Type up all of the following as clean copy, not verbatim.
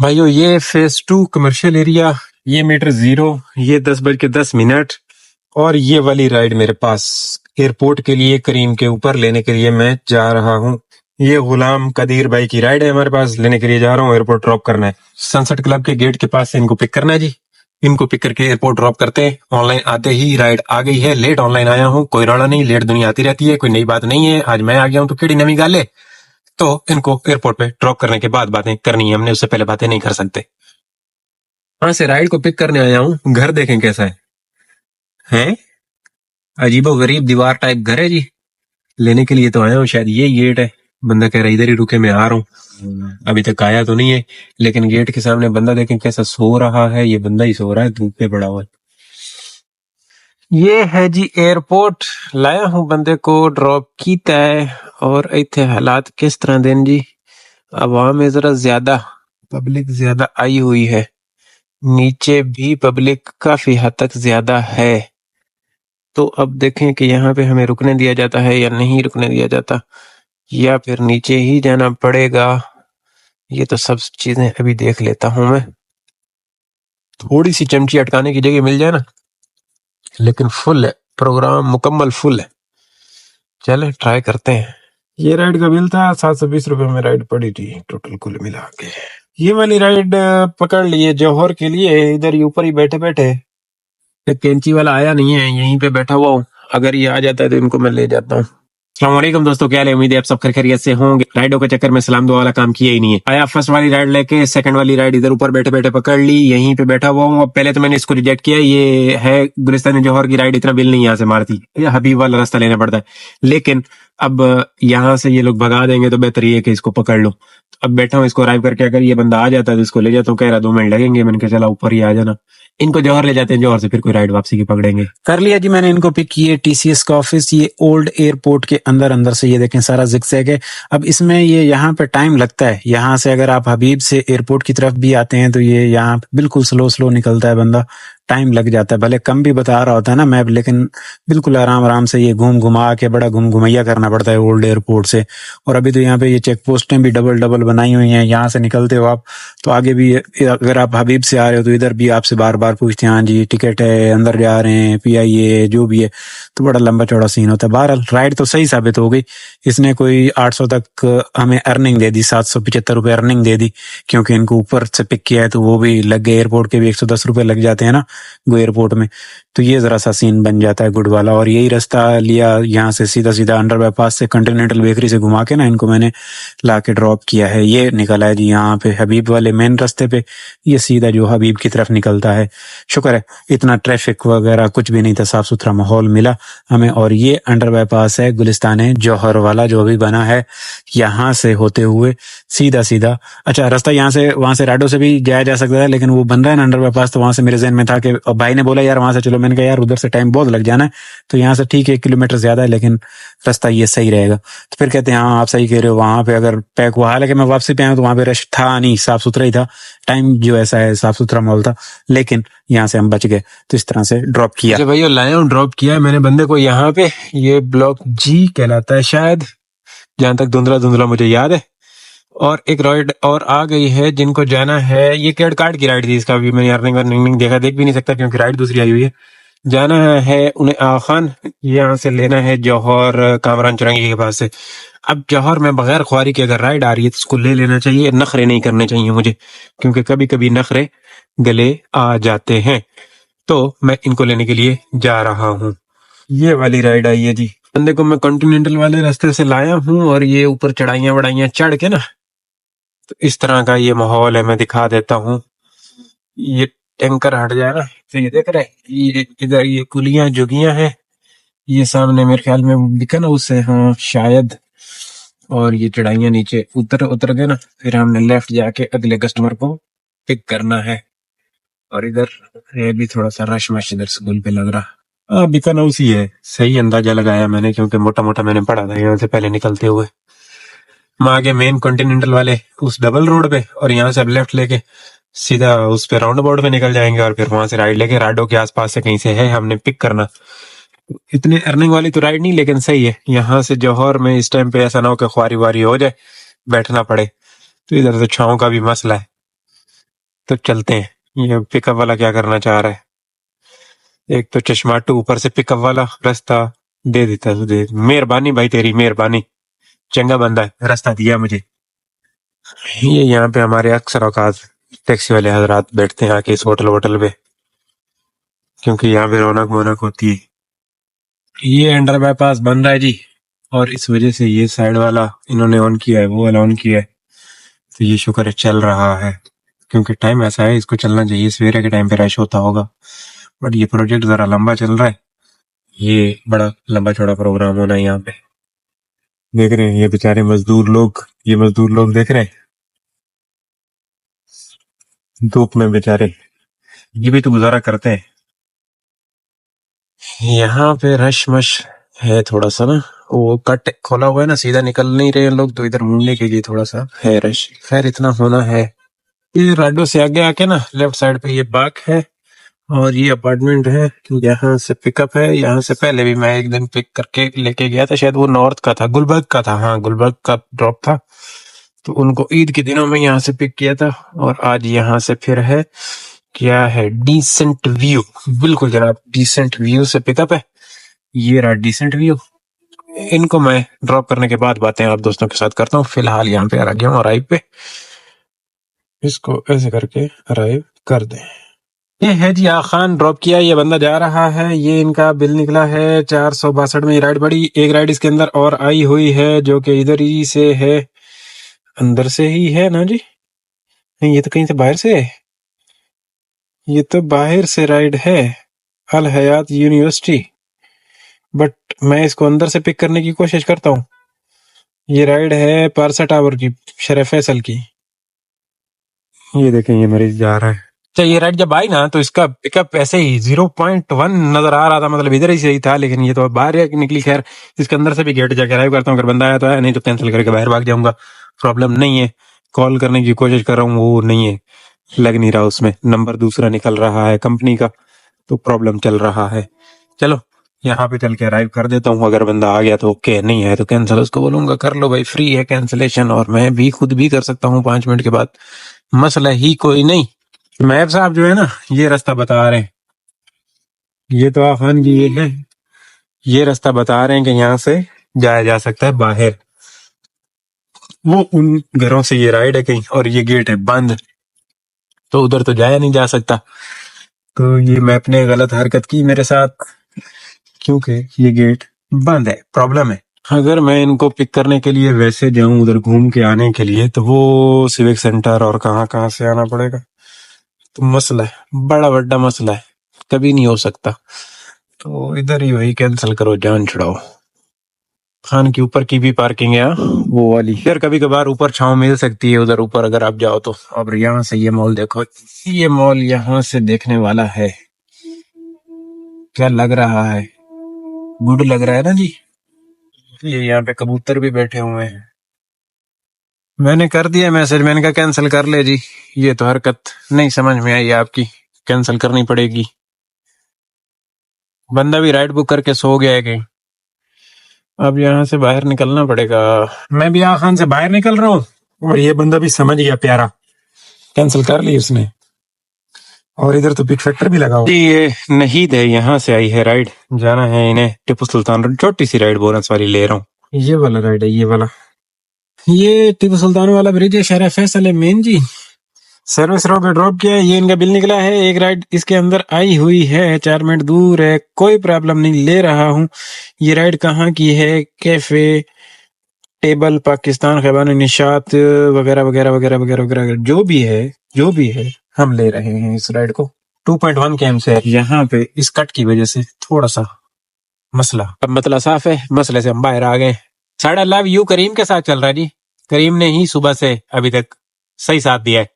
भाइयों ये phase 2 commercial area, ये मीटर 0, ये 10:10 और ये वाली राइड मेरे पास एयरपोर्ट के लिए करीम के ऊपर लेने के लिए मैं जा रहा हूँ। ये गुलाम कदीर भाई की राइड है, हमारे पास लेने के लिए जा रहा हूँ। एयरपोर्ट ड्रॉप करना है, सनसेट क्लब के गेट के पास से इनको पिक करना है जी। इनको पिक करके एयरपोर्ट ड्रॉप करते हैं। ऑनलाइन आते ही राइड आ गई है। लेट ऑनलाइन आया हूँ, कोई रौला नहीं, लेट दुनिया आती रहती है, कोई नई बात नहीं है। आज मैं आ गया हूँ तो केड़ी नवी गाल है। तो इनको एयरपोर्ट पे ड्रॉप करने के बाद बातें करनी है हमने, उससे पहले बातें नहीं कर सकते। वहां से राइड को पिक करने आया हूँ। घर देखें कैसा है, हैं? अजीबो गरीब दीवार टाइप घर है जी। लेने के लिए तो आया हूँ, शायद ये गेट है। बंदा कह रहा है इधर ही रुके, मैं आ रहा हूँ। अभी तक आया तो नहीं है, लेकिन गेट के सामने बंदा देखें कैसा सो रहा है। ये बंदा ही सो रहा है, धूप पे पड़ा हुआ है। ये है जी एयरपोर्ट। लाया हूँ बंदे को, ड्रॉप कीता है। और इतने हालात किस तरह देन जी। अवाम में जरा ज्यादा पब्लिक ज्यादा आई हुई है, नीचे भी पब्लिक काफी हद तक ज्यादा है। तो अब देखें कि यहाँ पे हमें रुकने दिया जाता है या नहीं रुकने दिया जाता, या फिर नीचे ही जाना पड़ेगा। ये तो सब चीजें अभी देख लेता हूं मैं। थोड़ी सी चमची अटकाने की जगह मिल जाए ना, लेकिन फुल है प्रोग्राम, मुकम्मल फुल है। चले ट्राई करते हैं। ये राइड का बिल था 720 रुपए में राइड पड़ी थी टोटल कुल मिला के। ये वाली राइड पकड़ लिए जौहर के लिए। इधर ही ऊपर ही बैठे बैठे, कैंची वाला आया नहीं है, यहीं पे बैठा हुआ हूँ। अगर ये आ जाता है तो इनको मैं ले जाता हूँ। अस्सलाम वालेकुम दोस्तों, क्या हाल है? उम्मीद है आप सब खैरियत से होंगे। राइडों के चक्कर में सलाम दुआ वाला काम किया ही नहीं है। आया फर्स्ट वाली राइड लेके, सेकंड वाली राइड इधर ऊपर बैठे बैठे पकड़ ली, यहीं पे बैठा हुआ हूँ। अब पहले तो मैंने इसको रिजेक्ट किया, ये है गुलिस्तान जौहर की राइड, इतना बिल नहीं यहाँ से मारती, ये हबीब वाला रास्ता लेना पड़ता है। लेकिन अब यहाँ से ये लोग भगा देंगे तो बेहतर ये है कि इसको पकड़ लो। अब बैठा हूँ इसको अराइव करके, अगर ये बंदा आ जाता है तो इसको ले जाता हूँ। कह रहा 2 मिनट लगेंगे, मैंने कहा चला ऊपर ही आ जाना। इनको जौहर ले जाते हैं, जौहर से फिर कोई राइड वापसी की पकड़ेंगे। कर लिया जी मैंने इनको पिक किए टीसीएस का ऑफिस। ये ओल्ड एयरपोर्ट के अंदर अंदर से ये देखें सारा जिगजैग है। अब इसमें ये यहाँ पे टाइम लगता है। यहाँ से अगर आप हबीब से एयरपोर्ट की तरफ भी आते हैं तो ये यहाँ बिल्कुल स्लो स्लो निकलता है बंदा, टाइम लग जाता है। भले कम भी बता रहा होता है ना मैप, लेकिन बिल्कुल आराम आराम से ये घूम घुमा के बड़ा घूम घुमैया करना पड़ता है ओल्ड एयरपोर्ट से। और अभी तो यहाँ पे ये चेक पोस्टें भी डबल डबल बनाई हुई हैं। यहाँ से निकलते हो आप तो आगे भी, अगर आप हबीब से आ रहे हो तो इधर भी आपसे बार बार पूछते हैं हाँ जी टिकट है, अंदर जा रहे हैं, पीआईए जो भी है। तो बड़ा लंबा चौड़ा सीन होता है। बहरहाल राइड तो सही साबित हो गई। इसने कोई 800 तक हमें अर्निंग दे दी, 775 रुपए अर्निंग दे दी, क्योंकि इनको ऊपर से पिक किया है तो वो भी लग गए। एयरपोर्ट के भी 110 रुपए लग जाते हैं ना गो एयरपोर्ट में, तो ये जरा सा सीन बन जाता है गुड वाला। और यही रास्ता लिया यहाँ से सीधा सीधा अंडर बाईपास से कॉन्टिनेंटल बेकरी से घुमा के ना इनको मैंने ला के ड्रॉप किया है। ये निकला है जी यहाँ पे हबीब वाले मेन रास्ते पे, ये सीधा जो हबीब की तरफ निकलता है। शुक्र है इतना ट्रैफिक वगैरह कुछ भी नहीं था, साफ सुथरा माहौल मिला हमें। और ये अंडर बाईपास है गुलिस्तान जौहर वाला जो अभी बना है, यहाँ से होते हुए सीधा सीधा। अच्छा रास्ता यहाँ से वहां से राडो से भी जाया जा सकता है, लेकिन वो बन रहा है ना अंडर बाईपास, तो वहां से मेरे जहन में था कि भाई ने बोला यार वहां से चलो। मैंने कहा यार उधर से टाइम बहुत लग जाना है, तो यहाँ से ठीक है 1 किलोमीटर ज्यादा है, लेकिन रास्ता ये सही रहेगा। तो फिर कहते हैं हाँ आप सही कह रहे हो, वहां पे अगर पैक हुआ, हालांकि मैं वापसी पे आया तो वहां पे रश था नहीं, साफ सुथरा ही था। टाइम जो ऐसा है साफ सुथरा माहौल था, लेकिन यहाँ से हम बच गए। तो इस तरह से ड्रॉप किया। अच्छा भाई लाया हूँ, ड्रॉप किया है मैंने बंदे को यहाँ पे। ये ब्लॉक जी कहलाता है शायद, जहां तक धुंधला धुंधला मुझे याद है। और एक राइड और आ गई है जिनको जाना है। ये क्रेडिट कार्ड की राइड थी, इसका भी मैंने अर्निंग नहीं देखा, देख भी नहीं सकता क्योंकि राइड दूसरी आई हुई है। जाना है उन्हें आखान, यहाँ से लेना है जौहर कामरान चुरंगी के पास से। अब जौहर में बगैर ख्वारी की अगर राइड आ रही है तो उसको ले लेना चाहिए, नखरे नहीं करने चाहिए मुझे, क्योंकि कभी कभी नखरे गले आ जाते हैं। तो मैं इनको लेने के लिए जा रहा हूँ। ये वाली राइड आई है जी। बंदे को मैं कॉन्टिनेंटल वाले रास्ते से लाया हूँ, और ये ऊपर चढ़ाइयां वढ़ाइयां चढ़ के ना, तो इस तरह का ये माहौल है। मैं दिखा देता हूँ। ये टैंकर हट जाए ना तो ये देख रहे हैं, ये इधर ये कुलियां जुगियां हैं, ये सामने मेरे ख्याल में बिकन हाउस है, हाँ शायद। और ये चढ़ाइयां नीचे उतर उतर गए ना, फिर हमने लेफ्ट जाके अगले कस्टमर को पिक करना है। और इधर ये भी थोड़ा सा रश मश इधर स्कूल पे लग रहा। हाँ बिकन हाउस ही है, सही अंदाजा लगाया मैंने, क्योंकि मोटा मोटा मैंने पढ़ा था यहाँ से पहले निकलते हुए। हम आगे मेन कॉन्टिनेंटल वाले उस डबल रोड पे, और यहाँ से अब लेफ्ट लेके सीधा उस पे राउंड अबाउट पे निकल जाएंगे, और फिर वहां से राइड लेके राडो के आसपास से कहीं से है हमने पिक करना। इतने अर्निंग वाली तो राइड नहीं, लेकिन सही है। यहाँ से जौहर में इस टाइम पे ऐसा ना हो कि ख्वारी वारी हो जाए, बैठना पड़े। तो इधर से छाँव का भी मसला है। तो चलते हैं। ये पिकअप वाला क्या करना चाह रहा है? एक तो चश्माटू, ऊपर से पिकअप वाला रास्ता दे देता तो दे। मेहरबानी भाई, तेरी मेहरबानी, चंगा बंदा है, रास्ता दिया मुझे। ये यहाँ पे हमारे अक्सर औकात टैक्सी वाले हजरात बैठते हैं आके इस होटल वोटल पे, क्योंकि यहाँ पे रौनक वोनक होती है। ये अंडर बाईपास बन रहा है जी, और इस वजह से ये साइड वाला इन्होंने ऑन किया है, वो वाला ऑन किया है। तो ये शुक्र है चल रहा है, क्योंकि टाइम ऐसा है, इसको चलना चाहिए। सवेरे के टाइम पे रश होता होगा, बट ये प्रोजेक्ट जरा लंबा चल रहा है। ये बड़ा लंबा चौड़ा प्रोग्राम होना है यहाँ पे। देख रहे हैं ये बेचारे मजदूर लोग, ये मजदूर लोग देख रहे हैं धूप में बेचारे, ये भी तो गुजारा करते हैं। यहाँ पे रश मश है थोड़ा सा ना, वो कट खोला हुआ है ना, सीधा निकल नहीं रहे हैं लोग, तो इधर मुड़ने के लिए थोड़ा सा है रश। खैर इतना होना है। ये राडो से आगे आके ना लेफ्ट साइड पे ये बाग है, और ये अपार्टमेंट है। यहाँ से पिकअप है। यहाँ से पहले भी मैं एक दिन पिक करके लेके गया था, शायद वो नॉर्थ का था, गुलबर्ग का था। हाँ, गुलबर्ग का ड्रॉप था, तो उनको ईद के दिनों में यहाँ से पिक किया था। और आज यहाँ से फिर है, क्या है, डिसेंट व्यू। बिल्कुल जनाब, डिसेंट व्यू से पिकअप है। ये रहा डिसेंट व्यू। इनको मैं ड्रॉप करने के बाद बातें आप दोस्तों के साथ करता हूँ। फिलहाल यहाँ पे आ गया हूँ अराइव पे, इसको ऐसे करके अराइव कर दें। ये है जी खान, ड्रॉप किया, ये बंदा जा रहा है। ये इनका बिल निकला है 462 में। ये राइड बड़ी, एक राइड इसके अंदर और आई हुई है, जो कि इधर ही से है, अंदर से ही है ना जी। नहीं, ये तो कहीं से बाहर से है, ये तो बाहर से राइड है, अल हयात यूनिवर्सिटी। बट मैं इसको अंदर से पिक करने की कोशिश करता हूँ। ये राइड है पारसा टावर की, शरफ फैसल की। ये देखें, ये मरीज जा रहा है। अच्छा, ये राइड जब आई ना, तो इसका पिकअप ऐसे ही 0.1 नजर आ रहा था, मतलब इधर ही से ही था, लेकिन ये तो बाहर निकली। खैर, इसके अंदर से भी गेट जाके अराइव करता हूँ, अगर बंदा आया तो आया, नहीं तो कैंसिल करके बाहर भाग जाऊंगा। प्रॉब्लम नहीं है। कॉल करने की कोशिश कर रहा हूँ, वो नहीं है, लग नहीं रहा, उसमें नंबर दूसरा निकल रहा है कंपनी का, तो प्रॉब्लम चल रहा है। चलो यहाँ पे चल के अराइव कर देता हूँ। अगर बंदा आ गया तो ओके, नहीं है तो कैंसिल उसको बोलूंगा, कर लो भाई, फ्री है कैंसिलेशन, और मैं भी खुद भी कर सकता हूँ 5 मिनट के बाद, मसला ही कोई नहीं। मैप साहब जो है ना, ये रास्ता बता रहे हैं, ये तो आखान की ये है, ये रास्ता बता रहे हैं कि यहाँ से जाया जा सकता है बाहर। वो उन घरों से ये राइड है कहीं, और ये गेट है बंद, तो उधर तो जाया नहीं जा सकता। तो ये मैप ने गलत हरकत की मेरे साथ, क्योंकि ये गेट बंद है, प्रॉब्लम है। अगर मैं इनको पिक करने के लिए वैसे जाऊं उधर घूम के आने के लिए, तो वो सिविक सेंटर और कहाँ कहाँ से आना पड़ेगा, तो मसला है, बड़ा बड़ा मसला है, कभी नहीं हो सकता। तो इधर ही वही कैंसिल करो, जान छुड़ाओ। खान के ऊपर की भी पार्किंग है, वो वाली। फिर कभी कभार ऊपर छांव मिल सकती है उधर ऊपर, अगर आप जाओ तो। अब यहाँ से ये मॉल देखो, ये मॉल यहाँ से देखने वाला है, क्या लग रहा है, गुड लग रहा है ना जी। ये यहाँ पे कबूतर भी बैठे हुए हैं। मैंने कर दिया मैसेज, मैंने कहा कैंसिल कर ले जी। ये तो हरकत नहीं समझ में आई आपकी, कैंसिल करनी पड़ेगी। बंदा भी राइड बुक करके सो गया है कहीं, अब यहाँ से बाहर निकलना पड़ेगा। मैं भी खान से बाहर निकल रहा हूँ, और ये बंदा भी समझ गया प्यारा, कैंसिल कर ली उसने। और इधर तो पिक फैक्टर भी लगा हुआ। ये नहीद है, यहाँ से आई है राइड, जाना है इन्हें टिप्पू सुल्तान रोड। छोटी सी राइड बोनस वाली ले रहा हूँ, ये वाला राइड है, ये वाला। ये टिप्पू सुल्तान वाला ब्रिज है, शहर फैसल है मेन जी। सर्विस रोड पे ड्रॉप किया है, ये इनका बिल निकला है। एक राइड इसके अंदर आई हुई है, 4 मिनट दूर है, कोई प्रॉब्लम नहीं, ले रहा हूँ। ये राइड कहाँ की है? कैफे टेबल पाकिस्तान, खैबान निशात वगैरह वगैरह वगैरह वगैरह वगैरह, जो भी है, जो भी है, हम ले रहे हैं इस राइड को। 2.1 के एम से यहाँ पे इस कट की वजह से थोड़ा सा मसला, अब मतलब साफ है, मसले से हम बाहर आ गए। साढ़ा लव यू करीम के साथ चल रहा है जी। करीम ने ही सुबह से अभी तक सही साथ दिया है।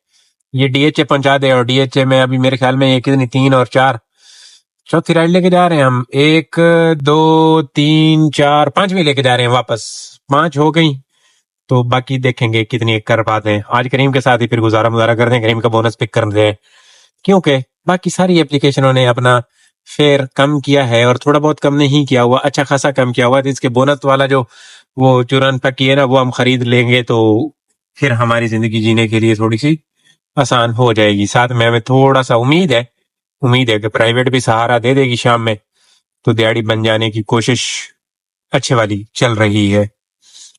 ये डीएचए पहुंचा दे, और डीएचए में अभी मेरे ख्याल में ये कितनी 3 और 4 चौथी राइड लेके जा रहे हैं हम। 1 2 3 4 5वीं लेके जा रहे हैं वापस। 5 हो गई, तो बाकी देखेंगे कितनी कर पाते हैं। आज करीम के साथ ही फिर गुजारा मुजारा कर दें, करीम का बोनस पिक कर दें, क्योंकि बाकी सारी एप्लीकेशनों ने अपना फेयर कम किया है, और थोड़ा बहुत कम नहीं किया हुआ, अच्छा खासा कम किया हुआ। तो इसके बोनस वाला जो वो चुरन पक्की है ना, वो हम खरीद लेंगे, तो फिर हमारी जिंदगी जीने के लिए थोड़ी सी आसान हो जाएगी। साथ में हमें थोड़ा सा उम्मीद है कि प्राइवेट भी सहारा दे देगी शाम में, तो दिहाड़ी बन जाने की कोशिश अच्छे वाली चल रही है।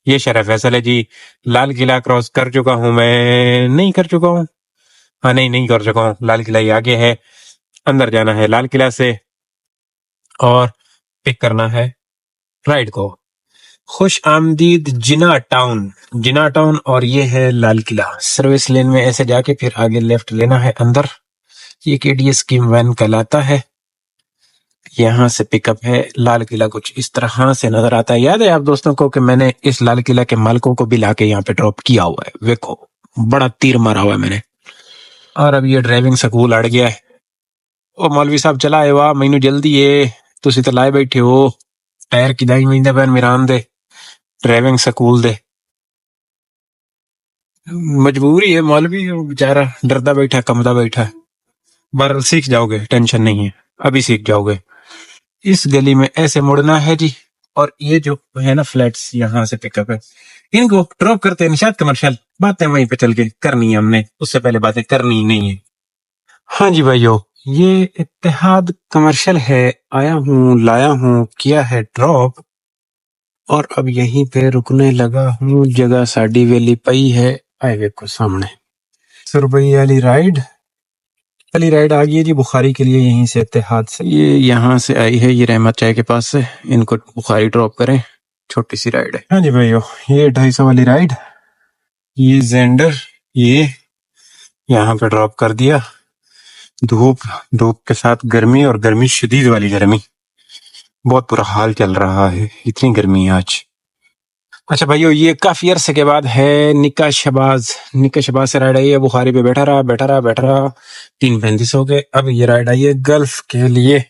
ये शरफ फैसल है जी। लाल किला क्रॉस कर चुका हूं मैं, नहीं कर चुका हूँ, हाँ नहीं कर चुका हूँ। लाल किला ही आगे है, अंदर जाना है लाल किला से और पिक करना है राइट को। खुश आमदीद जिना टाउन और ये है लाल किला। सर्विस लेन में ऐसे जाके फिर आगे लेफ्ट लेना है अंदर। ये केडीएस स्कीम वैन कहलाता है। यहाँ से पिकअप है। लाल किला कुछ इस तरह से नजर आता है। याद है आप दोस्तों को कि मैंने इस लाल किला के मालिकों को भी लाके यहाँ पे ड्रॉप किया हुआ है। देखो बड़ा तीर मारा हुआ है मैंने। और अब ये ड्राइविंग स्कूल अड़ गया है। ओ मौलवी साहब चला है, वाह मैनू जल्दी है, तुसी तो लाए बैठे हो। टायर की दाई महीने पैन मिरान दे ड्राइविंग स्कूल दे। मजबूरी है, मौलवी बेचारा डरदा बैठा कमदा बैठा है। बहरहाल सीख जाओगे, टेंशन नहीं है, अभी सीख जाओगे। इस गली में ऐसे मुड़ना है जी। और ये जो है ना फ्लैट्स, यहाँ से पिकअप है। इनको ड्रॉप करते हैं निशात कमर्शियल। बातें वहीं पे चल के करनी है हमने, उससे पहले बातें करनी ही नहीं है। हाँ जी भाइयों, ये इत्तेहाद कमर्शियल है। आया हूँ, लाया हूँ, किया है ड्रॉप और अब यहीं पे रुकने लगा हूँ। जगह साडी वेली पई है। आए देखो सामने सुरबई वाली राइड आ गई है जी बुखारी के लिए। यहीं से इत्तेहाद से ये यहाँ से आई है, ये रहमत चाय के पास से। इनको बुखारी ड्रॉप करें, छोटी सी राइड है। हाँ जी भाइयों, ये 250 वाली राइड, ये जेंडर, ये यहाँ पे ड्रॉप कर दिया। धूप के साथ गर्मी, और गर्मी शदीद वाली गर्मी, बहुत बुरा हाल चल रहा है, इतनी गर्मी है आज। अच्छा भाइयों, ये काफी अरसे के बाद है निक्का शबाज से राइड आई है। बुखारी पे बैठा रहा 3:35 हो गए। अब ये राइड आई है गल्फ के लिए।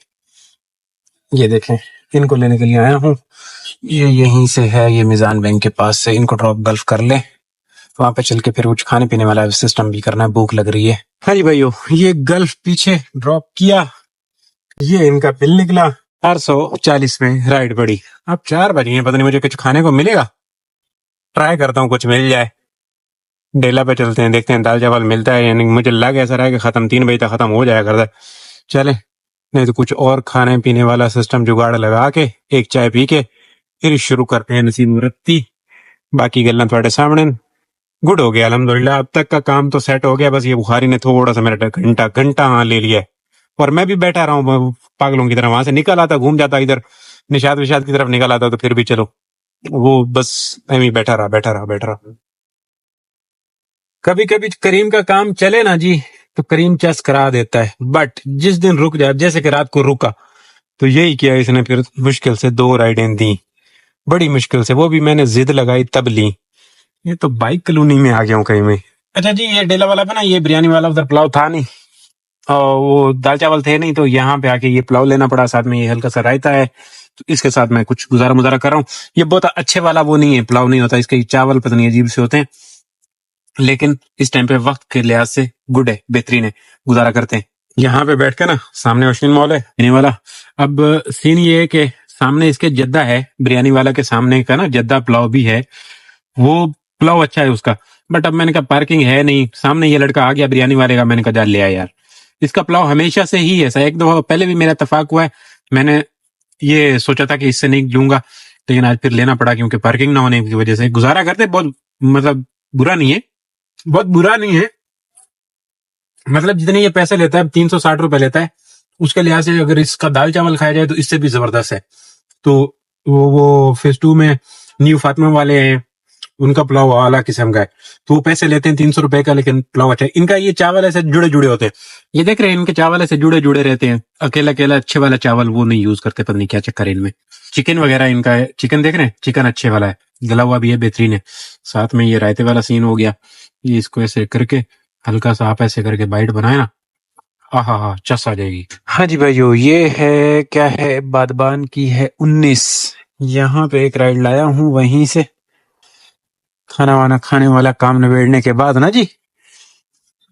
ये देखें, इनको लेने के लिए आया हूँ। ये यहीं से है, ये मिजान बैंक के पास से। इनको ड्रॉप गल्फ कर ले, वहां पे चल के फिर कुछ खाने पीने वाला सिस्टम भी करना है, भूख लग रही है। हाँ जी भाइयों, ये गल्फ पीछे ड्रॉप किया। ये इनका बिल निकला 440 में राइड पड़ी। अब 4 बजे हैं, पता नहीं मुझे कुछ खाने को मिलेगा। ट्राई करता हूँ कुछ मिल जाए। डेला पे चलते हैं, देखते हैं दाल चावल मिलता है। यानी मुझे लग ऐसा रहा है कि खत्म 3 बजे तक खत्म हो जाया करता है। चले, नहीं तो कुछ और खाने पीने वाला सिस्टम जुगाड़ लगा के एक चाय पी के फिर शुरू करते हैं नसीब मुरत्ती। बाकी गल्ला थोड़े सामने। गुड हो गया अल्हम्दुलिल्लाह, अब तक का काम तो सेट हो गया। बस ये बुखारी ने थोड़ा सा मेरा घंटा ले लिया है। और मैं भी बैठा रहा हूँ पागलों की तरह। वहां से निकल आता, घूम जाता इधर निशात विशात की तरफ निकल आता, तो फिर भी चलो वो बस मैं ही बैठा रहा। कभी कभी करीम का काम चले ना जी, तो करीम चस करा देता है। बट जिस दिन रुक जाए, जैसे कि रात को रुका, तो यही किया इसने। फिर मुश्किल से 2 राइडें दी, बड़ी मुश्किल से, वो भी मैंने जिद लगाई तब ली। ये तो बाइक कॉलोनी में आ गया हूँ कहीं में। अच्छा जी, ये डेला वाला पे ना, ये बिरयानी वाला उधर पुलाव था नहीं और वो दाल चावल थे नहीं, तो यहाँ पे आके ये पुलाव लेना पड़ा। साथ में ये हल्का सा रायता है, तो इसके साथ मैं कुछ गुजारा कर रहा हूँ। ये बहुत अच्छे वाला वो नहीं है, पुलाव नहीं होता, इसके चावल पता नहीं अजीब से होते हैं, लेकिन इस टाइम पे वक्त के लिहाज से गुड है, बेहतरीन है, गुजारा करते हैं। यहाँ पे बैठ के ना, सामने ओशियन मॉल है बिरयानी वाला। अब सीन ये है कि सामने इसके जद्दा है, बिरयानी वाला के सामने का ना जद्दा पुलाव भी है। वो पुलाव अच्छा है उसका, बट अब मैंने कहा पार्किंग है नहीं, सामने ये लड़का आ गया बिरयानी वाले का, मैंने कहा जा ले आ यार। इसका पुलाव हमेशा से ही ऐसा, एक दो पहले भी मेरा इत्तेफाक हुआ है, मैंने ये सोचा था कि इससे नहीं लूंगा, लेकिन आज फिर लेना पड़ा क्योंकि पार्किंग ना होने की वजह से। गुजारा करते बहुत, मतलब बुरा नहीं है, बहुत बुरा नहीं है। मतलब जितने ये पैसे लेता है, 360 रुपए लेता है, उसके लिहाज से अगर इसका दाल चावल खाया जाए तो इससे भी जबरदस्त है। तो वो फेज 2 में न्यू फातिमा वाले हैं, उनका पुलाव आला किस्म का है, तो वो पैसे लेते हैं 300 रुपए का, लेकिन पुलाव अच्छा है। इनका ये चावल ऐसे जुड़े होते हैं, ये देख रहे हैं, इनके चावल ऐसे जुड़े रहते हैं। अकेला अच्छे वाला चावल वो नहीं यूज करते, पता नहीं क्या चक्कर है इनमें। चिकन वगैरह इनका है, चिकन देख रहे हैं, चिकन अच्छे वाला है, गला हुआ भी है, बेहतरीन है। साथ में ये रायते वाला सीन हो गया। ये इसको ऐसे करके हल्का सा आप ऐसे करके बाइट बनाए ना, हाँ चस आ जाएगी। हाँ जी भाइयों, ये है क्या है, बादबान की है 19। यहाँ पे एक राइड लाया हूँ, वहीं से खाना वाना खाने वाला काम निबेड़ने के बाद ना जी,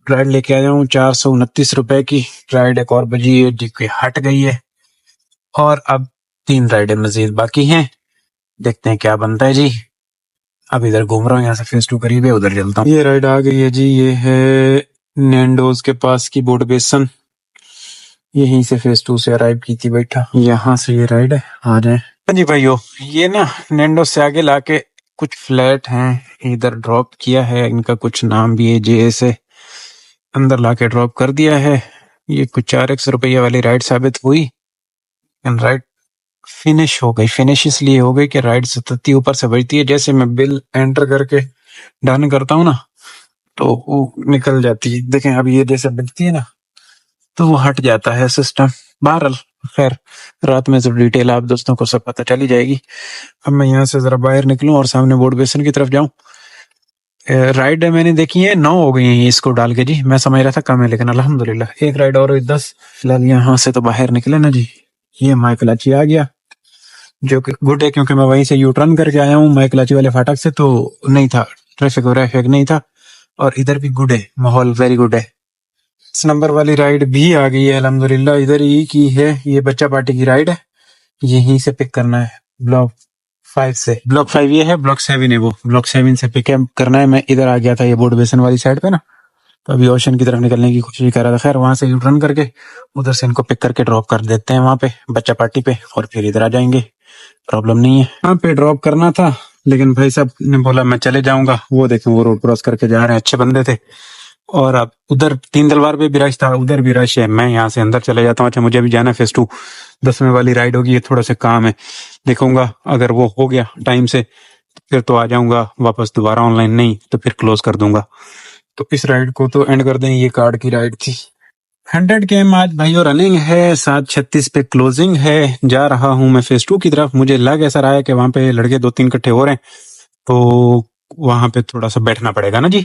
राइड लेके आया हूँ 429 रुपए की। राइड एक और बजी है जी की हट गई है, और अब 3 राइडें मजीद बाकी हैं। देखते हैं क्या बनता है जी। अब इधर घूम रहा हूँ, यहाँ से फेज 2 करीब है, उधर चलता हूँ। ये राइड आ गई है जी, ये है नैंडोज के पास की बोर्ड बेसन, यहीं से फेज 2 से अराइव की थी बैठा, यहाँ से ये राइड है, आ जाए। हाँ जी भाइयों, ये ना नैंडोज से आगे लाके कुछ फ्लैट हैं इधर ड्रॉप किया है, इनका कुछ नाम भी है जे से, अंदर लाके ड्रॉप कर दिया है। ये कुछ 400 रुपये वाली राइड साबित हुई, राइड फिनिश हो गई। फिनिश इसलिए हो गई कि राइड सतती ऊपर से बजती है, जैसे मैं बिल एंटर करके डन करता हूँ ना तो वो निकल जाती है। देखें अब ये जैसे बजती है ना तो वो हट जाता है सिस्टम। बहरहाल खैर, रात में जब डिटेल आप दोस्तों को सब पता चली जाएगी। अब मैं यहाँ से जरा बाहर निकलूं और सामने बोर्ड बेसन की तरफ जाऊं। राइड मैंने देखी है 9 हो गई है इसको डाल के जी, मैं समझ रहा था कम है लेकिन अल्हम्दुलिल्लाह एक राइड और 10। फिलहाल यहाँ से तो बाहर निकले ना जी, ये माइकलाची आ गया जो कि गुड है क्योंकि मैं वहीं से यू टर्न करके आया हूँ माइकलाची वाले फाटक से, तो नहीं था ट्रैफिक व्रैफिक नहीं था, और इधर भी गुड है, माहौल वेरी गुड है। इस नंबर वाली राइड भी आ गई है अल्हम्दुलिल्लाह, इधर ही की है, ये बच्चा पार्टी की राइड है, यहीं से पिक करना है ब्लॉक 5 से। ब्लॉक 5 ये है, ब्लॉक 7 है वो, ब्लॉक 7 से पिक करना है। मैं इधर आ गया था ये बोर्ड बेसन वाली साइड पे ना, तो अभी ओशन की तरफ निकलने की कोशिश कर रहा था। खैर वहां से यू टर्न करके उधर से इनको पिक करके ड्रॉप कर देते हैं वहां पे बच्चा पार्टी पे, और फिर इधर आ जाएंगे, प्रॉब्लम नहीं है। वहां पे ड्रॉप करना था लेकिन भाई साहब ने बोला मैं चले जाऊंगा, वो देखें वो रोड क्रॉस करके जा रहे हैं, अच्छे बंदे थे। और अब उधर 3 तलवार पे भी रश था, उधर भी रश है, मैं यहाँ से अंदर चले जाता हूँ। अच्छा मुझे भी जाना है फेस 2, 10वें वाली राइड होगी, ये थोड़ा सा काम है, देखूंगा अगर वो हो गया टाइम से फिर तो आ जाऊंगा वापस दोबारा ऑनलाइन, नहीं तो फिर क्लोज कर दूंगा। तो इस राइड को तो एंड कर दें, ये कार्ड की राइड थी। 100 के आज भाइयों रनिंग है, 7:36 पे क्लोजिंग है, जा रहा हूं मैं फेस 2 की तरफ। मुझे लग ऐसा रहा है कि वहां पे लड़के 2-3 इकट्ठे हो रहे हैं, तो वहां पे थोड़ा सा बैठना पड़ेगा ना जी,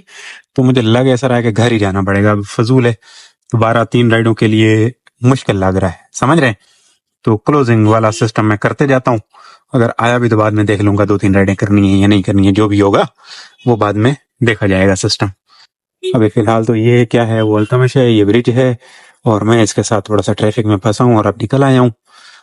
तो मुझे लग ऐसा रहा है कि घर ही जाना पड़ेगा, फजूल है दोबारा 3 राइडों के लिए, मुश्किल लग रहा है, समझ रहे हैं। तो क्लोजिंग वाला सिस्टम मैं करते जाता हूँ, अगर आया भी तो बाद में देख लूंगा 2-3 राइडें करनी है या नहीं करनी है, जो भी होगा वो बाद में देखा जाएगा सिस्टम। अभी फिलहाल तो ये क्या है, वो अल्तमश है, ये ब्रिज है, और मैं इसके साथ थोड़ा सा ट्रैफिक में फंसा हूँ और अब निकल आया हूँ।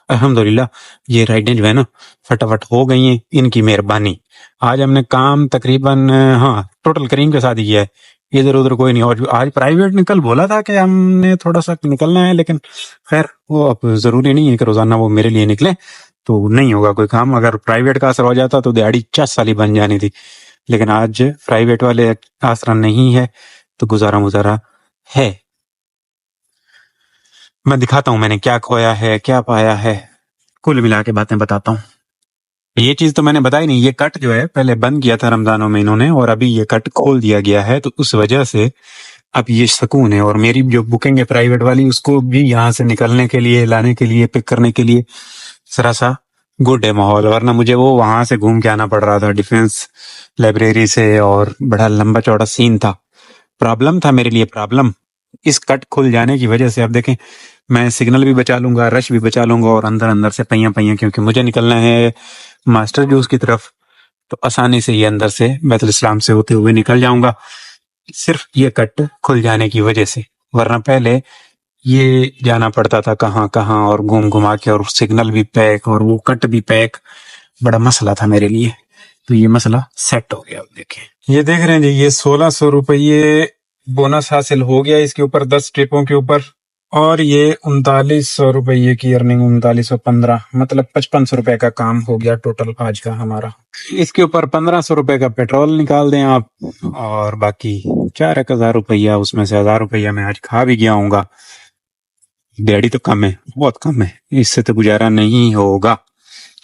अल्हम्दुलिल्लाह ये राइडें जो है ना फटाफट हो गई हैं, इनकी मेहरबानी। आज हमने काम तकरीबन हाँ टोटल करीम के साथ ही किया है, इधर उधर कोई नहीं। और आज प्राइवेट ने कल बोला था कि हमने थोड़ा सा निकलना है, लेकिन खैर वो अब जरूरी नहीं है कि रोजाना वो मेरे लिए निकले, तो नहीं होगा कोई काम। अगर प्राइवेट का असर हो जाता तो दिहाड़ी 50 साली बन जानी थी, लेकिन आज प्राइवेट वाले आसरा नहीं है तो गुजारा मुजारा है। मैं दिखाता हूं मैंने क्या खोया है क्या पाया है, कुल मिला के बातें बताता हूँ। ये चीज तो मैंने बताई नहीं, ये कट जो है पहले बंद किया था रमजानों में इन्होंने, और अभी ये कट खोल दिया गया है, तो उस वजह से अब ये सुकून है। और मेरी जो बुकिंग है प्राइवेट वाली, उसको भी यहाँ से निकलने के लिए, लाने के लिए, पिक करने के लिए जरा सा गुड है माहौल, वरना मुझे वो वहां से घूम के आना पड़ रहा था डिफेंस लाइब्रेरी से, और बड़ा लंबा चौड़ा सीन था, प्रॉब्लम था मेरे लिए प्रॉब्लम। इस कट खुल जाने की वजह से अब देखें मैं सिग्नल भी बचा लूंगा, रश भी बचा लूंगा, और अंदर अंदर से पहिया पहिया, क्योंकि मुझे निकलना है मास्टर जूस की तरफ, तो आसानी से ये अंदर से बैतुल इस्लाम से होते हुए निकल जाऊंगा, सिर्फ ये कट खुल जाने की वजह से। वरना पहले ये जाना पड़ता था कहाँ कहाँ और घूम घुमा के, और सिग्नल भी पैक और वो कट भी पैक, बड़ा मसला था मेरे लिए। तो ये मसला सेट हो गया। अब देखें ये देख रहे हैं जी, ये 1600 रुपये बोनस हासिल हो गया इसके ऊपर 10 ट्रिपों के ऊपर, और ये 3900 रुपये की अर्निंग, 3915 मतलब 5500 रुपए का काम हो गया टोटल आज का हमारा। इसके ऊपर 1500 रुपए का पेट्रोल निकाल दें आप, और बाकी 4,000 रुपया, उसमें से 1000 रुपया मैं आज खा भी गया हूँगा। दिहाड़ी तो कम है, बहुत कम है, इससे तो गुजारा नहीं होगा।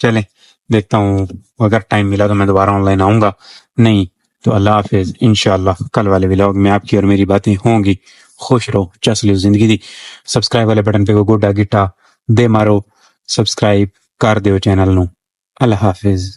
चले देखता हूँ, अगर टाइम मिला तो मैं दोबारा ऑनलाइन आऊंगा, नहीं तो अल्लाह हाफिज। इंशाल्लाह कल वाले व्लॉग में आपकी और मेरी बातें होंगी। खुश रहो, चस लियो जिंदगी दी। सब्सक्राइब वाले बटन पे गोडा गिटा दे मारो, सब्सक्राइब कर दो चैनल नू। अल्लाह हाफिज।